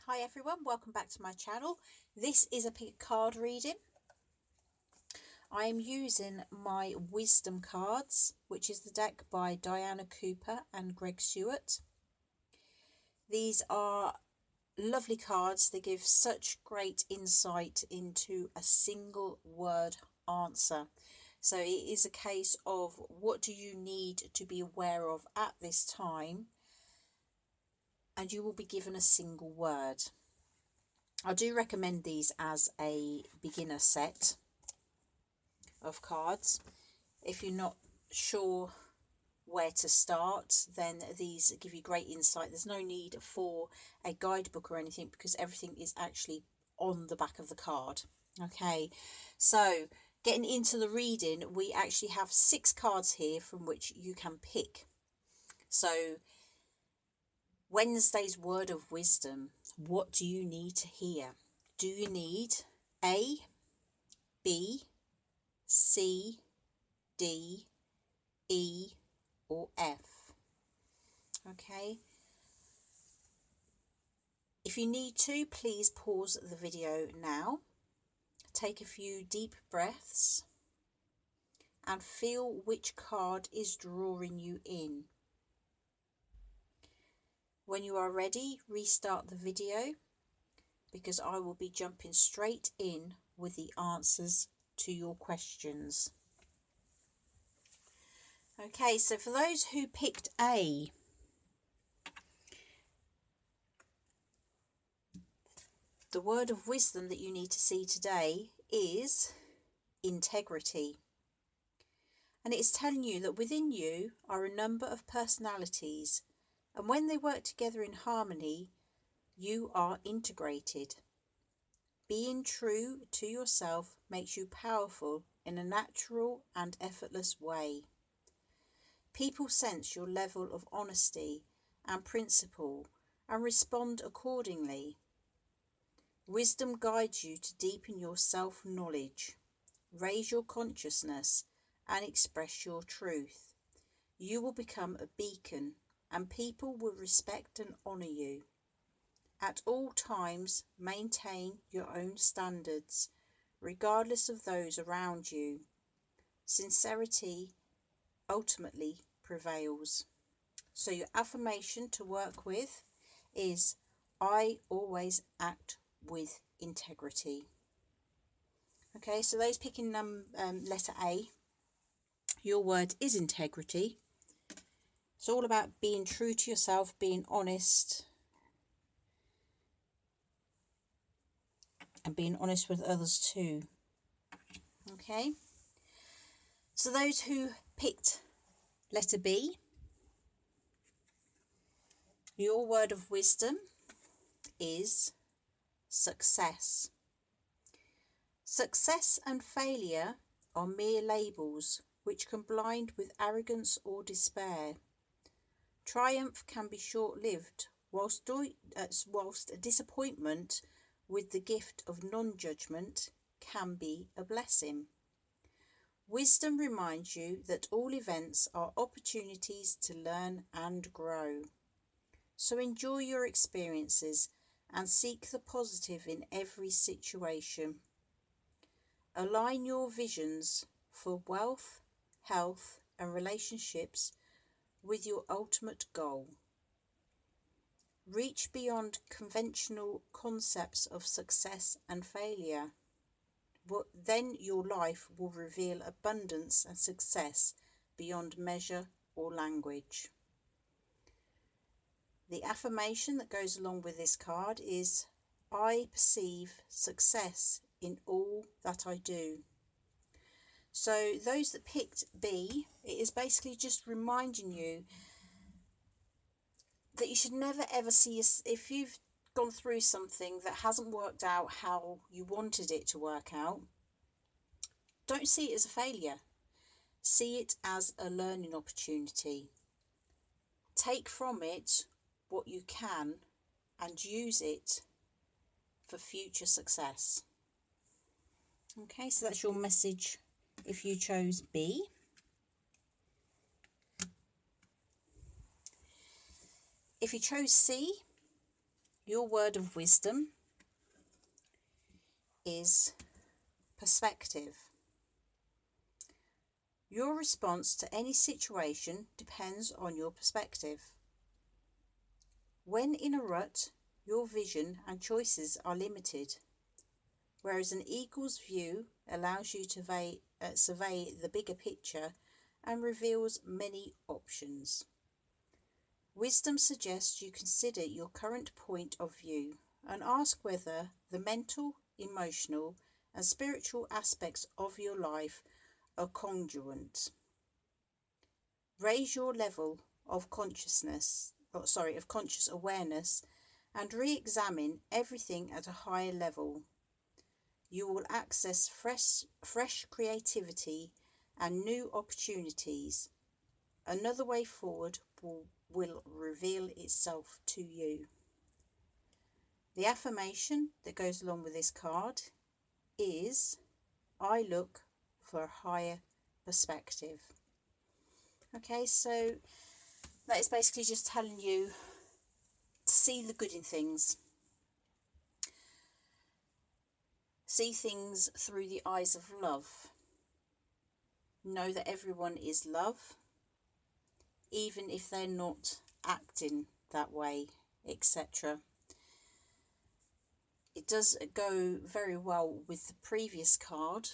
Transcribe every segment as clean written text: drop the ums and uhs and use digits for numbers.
Hi everyone, welcome back to my channel. This is a pick card reading. I am using my Wisdom cards, which is the deck by Diana Cooper and Greg Stewart. These are lovely cards. They give such great insight into a single word answer. So it is a case of what do you need to be aware of at this time, and you will be given a single word. I do recommend these as a beginner set of cards. If you're not sure where to start, then these give you great insight. There's no need for a guidebook or anything because everything is actually on the back of the card. Okay, so getting into the reading, we actually have 6 cards here from which you can pick. So Wednesday's word of wisdom. What do you need to hear? Do you need A, B, C, D, E, or F? Okay. If you need to, please pause the video now. Take a few deep breaths and feel which card is drawing you in. When you are ready, restart the video because I will be jumping straight in with the answers to your questions. Okay, so for those who picked A, the word of wisdom that you need to see today is integrity. And it is telling you that within you are a number of personalities, and when they work together in harmony, you are integrated. Being true to yourself makes you powerful in a natural and effortless way. People sense your level of honesty and principle and respond accordingly. Wisdom guides you to deepen your self-knowledge, raise your consciousness, and express your truth. You will become a beacon, and people will respect and honour you. At all times, maintain your own standards, regardless of those around you. Sincerity ultimately prevails. So your affirmation to work with is, I always act with integrity. Okay, so those picking letter A, your word is integrity. It's all about being true to yourself, being honest, and being honest with others too. Okay, so those who picked letter B, your word of wisdom is success. Success and failure are mere labels which can blind with arrogance or despair. Triumph can be short-lived, whilst disappointment with the gift of non-judgment can be a blessing. Wisdom reminds you that all events are opportunities to learn and grow. So enjoy your experiences and seek the positive in every situation. Align your visions for wealth, health, and relationships with your ultimate goal. Reach beyond conventional concepts of success and failure. Then your life will reveal abundance and success beyond measure or language. The affirmation that goes along with this card is, I perceive success in all that I do. So those that picked B, it is basically just reminding you that you should never ever see, if you've gone through something that hasn't worked out how you wanted it to work out, don't see it as a failure. See it as a learning opportunity. Take from it what you can and use it for future success. Okay, so that's your message if you chose B. If you chose C, Your word of wisdom is perspective. Your response to any situation depends on your perspective. When in a rut, your vision and choices are limited, whereas an eagle's view allows you to survey the bigger picture and reveals many options. Wisdom suggests you consider your current point of view and ask whether the mental, emotional, and spiritual aspects of your life are congruent. Raise your level of conscious awareness and re-examine everything at a higher level. You will access fresh creativity and new opportunities. Another way forward will reveal itself to you. The affirmation that goes along with this card is, I look for a higher perspective. Okay, so that is basically just telling you to see the good in things. See things through the eyes of love. Know that everyone is love, even if they're not acting that way, etc. It does go very well with the previous card,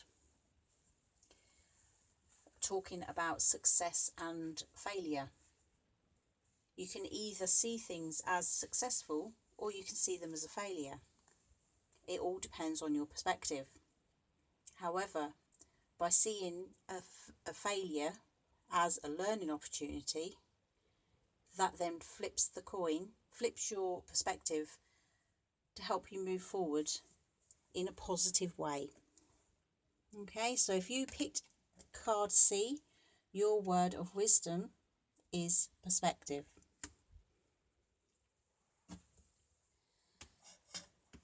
talking about success and failure. You can either see things as successful or you can see them as a failure. It all depends on your perspective. However, by seeing a failure as a learning opportunity, that then flips the coin, flips your perspective to help you move forward in a positive way. Okay, so if you picked card C, your word of wisdom is perspective.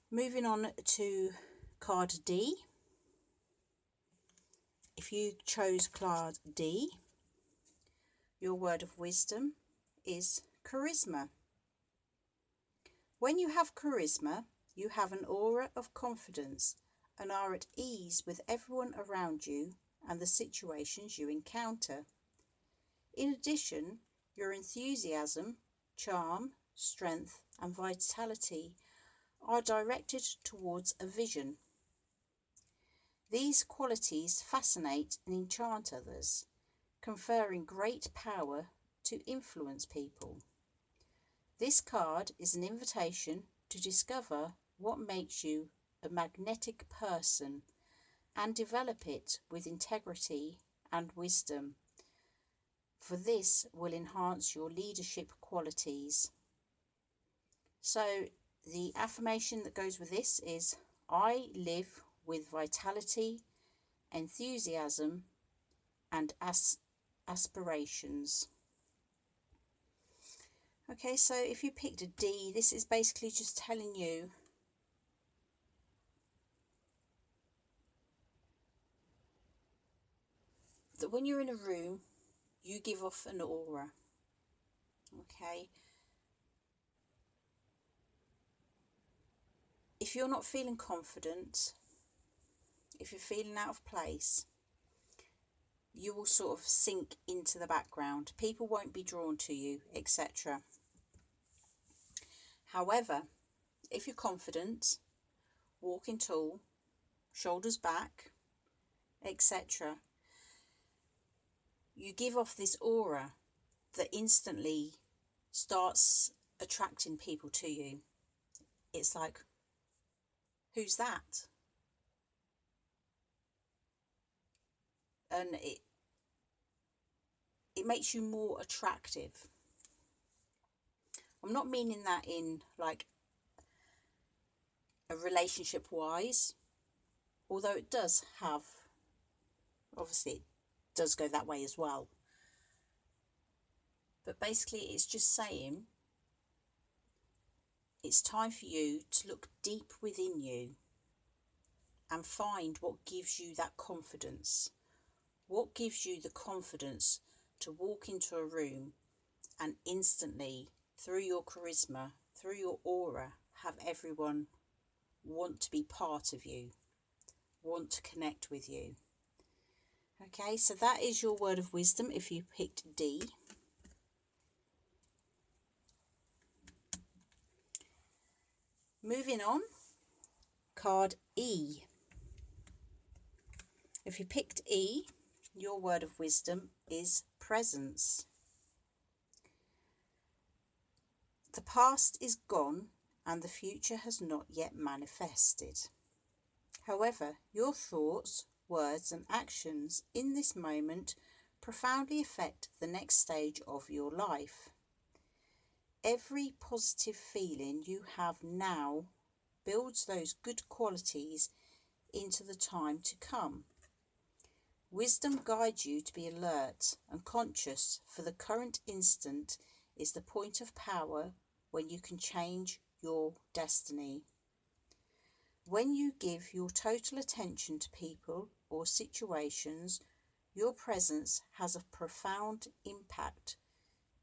Moving on to card D. If you chose card D, your word of wisdom is charisma. When you have charisma, you have an aura of confidence and are at ease with everyone around you and the situations you encounter. In addition, your enthusiasm, charm, strength, and vitality are directed towards a vision. These qualities fascinate and enchant others, conferring great power to influence people. This card is an invitation to discover what makes you a magnetic person and develop it with integrity and wisdom, for this will enhance your leadership qualities. So the affirmation that goes with this is, I live with vitality, enthusiasm, and aspirations. Okay, so if you picked a D, this is basically just telling you that when you're in a room, you give off an aura. Okay. If you're not feeling confident, if you're feeling out of place, you will sort of sink into the background. People won't be drawn to you, etc. However, if you're confident, walking tall, shoulders back, etc., you give off this aura that instantly starts attracting people to you. It's like, who's that? And it makes you more attractive. I'm not meaning that in like a relationship wise, although it does have, obviously it does go that way as well. But basically it's just saying it's time for you to look deep within you and find what gives you that confidence. What gives you the confidence to walk into a room and instantly, through your charisma, through your aura, have everyone want to be part of you, want to connect with you. Okay, so that is your word of wisdom if you picked D. Moving on, card E. If you picked E, your word of wisdom is presence. The past is gone and the future has not yet manifested. However, your thoughts, words and actions in this moment profoundly affect the next stage of your life. Every positive feeling you have now builds those good qualities into the time to come. Wisdom guides you to be alert and conscious, for the current instant is the point of power when you can change your destiny. When you give your total attention to people or situations, your presence has a profound impact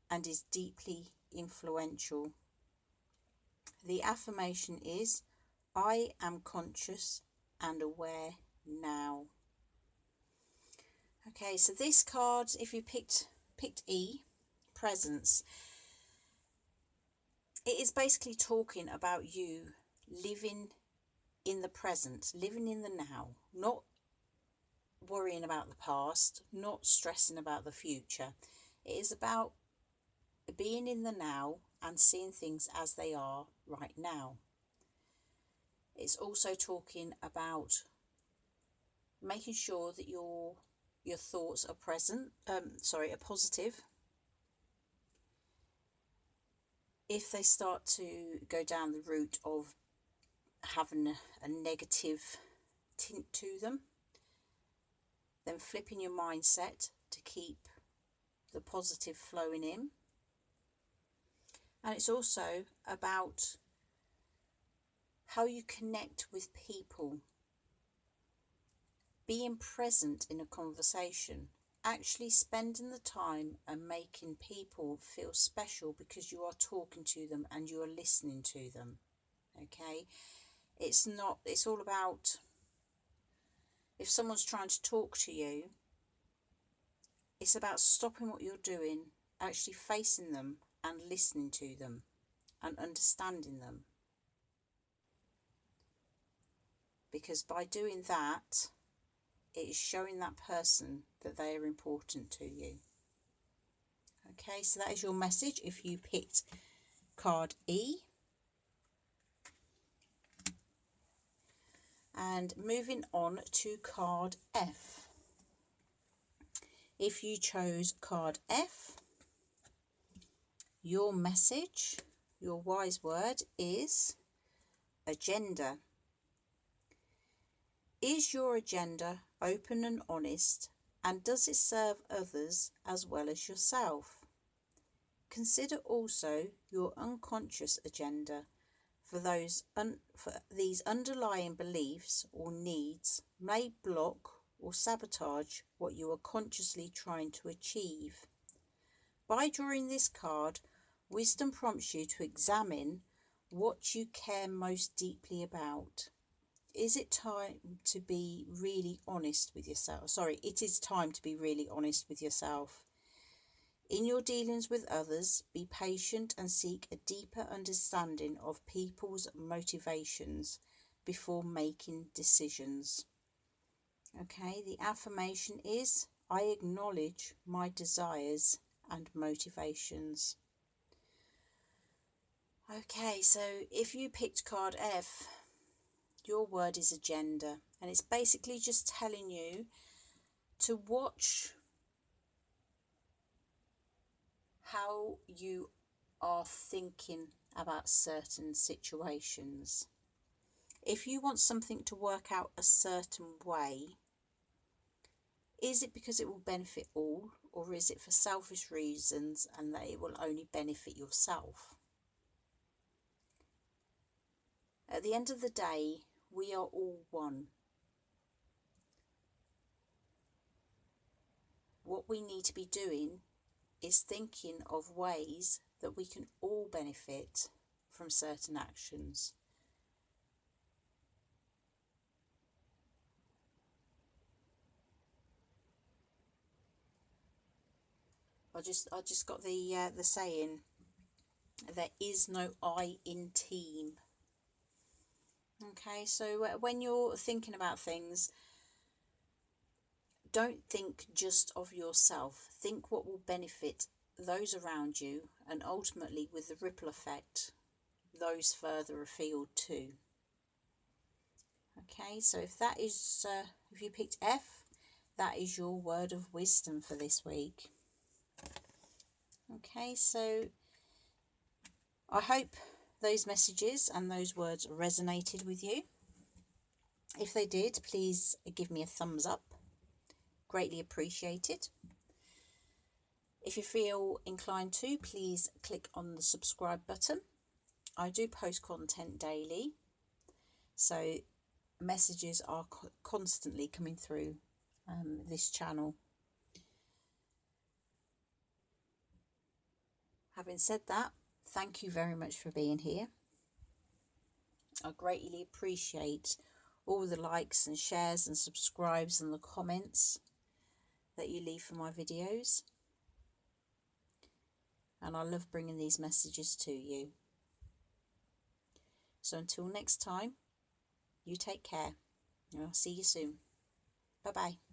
and is deeply influential. The affirmation is, I am conscious and aware now. Okay, so this card, if you picked E, presence, it is basically talking about you living in the present, living in the now, not worrying about the past, not stressing about the future. It is about being in the now and seeing things as they are right now. It's also talking about making sure that your thoughts are are positive. If they start to go down the route of having a negative tint to them, then flipping your mindset to keep the positive flowing in. And it's also about how you connect with people, being present in a conversation, actually spending the time and making people feel special because you are talking to them and you are listening to them. Okay, it's all about, if someone's trying to talk to you, it's about stopping what you're doing, actually facing them and listening to them and understanding them. Because by doing that, it is showing that person that they are important to you. Okay, so that is your message if you picked card E. And moving on to card F. If you chose card F, your message, your wise word is agenda. Is your agenda open and honest, and does it serve others as well as yourself? Consider also your unconscious agenda, for these underlying beliefs or needs may block or sabotage what you are consciously trying to achieve. By drawing this card, wisdom prompts you to examine what you care most deeply about. Is it time to be really honest with yourself? It is time to be really honest with yourself. In your dealings with others, be patient and seek a deeper understanding of people's motivations before making decisions. Okay, the affirmation is, I acknowledge my desires and motivations. Okay, so if you picked card F, your word is agenda, and it's basically just telling you to watch how you are thinking about certain situations. If you want something to work out a certain way, is it because it will benefit all, or is it for selfish reasons and that it will only benefit yourself? At the end of the day, we are all one. What we need to be doing is thinking of ways that we can all benefit from certain actions. I just got the saying, there is no I in team. Okay, so when you're thinking about things, don't think just of yourself. Think what will benefit those around you, and ultimately, with the ripple effect, those further afield too. Okay, so if that is, if you picked F, that is your word of wisdom for this week. Okay, so I hope those messages and those words resonated with you. If they did, please give me a thumbs up. Greatly appreciated. If you feel inclined to, please click on the subscribe button. I do post content daily, so messages are constantly coming through this channel. Having said that, thank you very much for being here. I greatly appreciate all the likes and shares and subscribes and the comments that you leave for my videos. And I love bringing these messages to you. So until next time, you take care. And I'll see you soon. Bye-bye.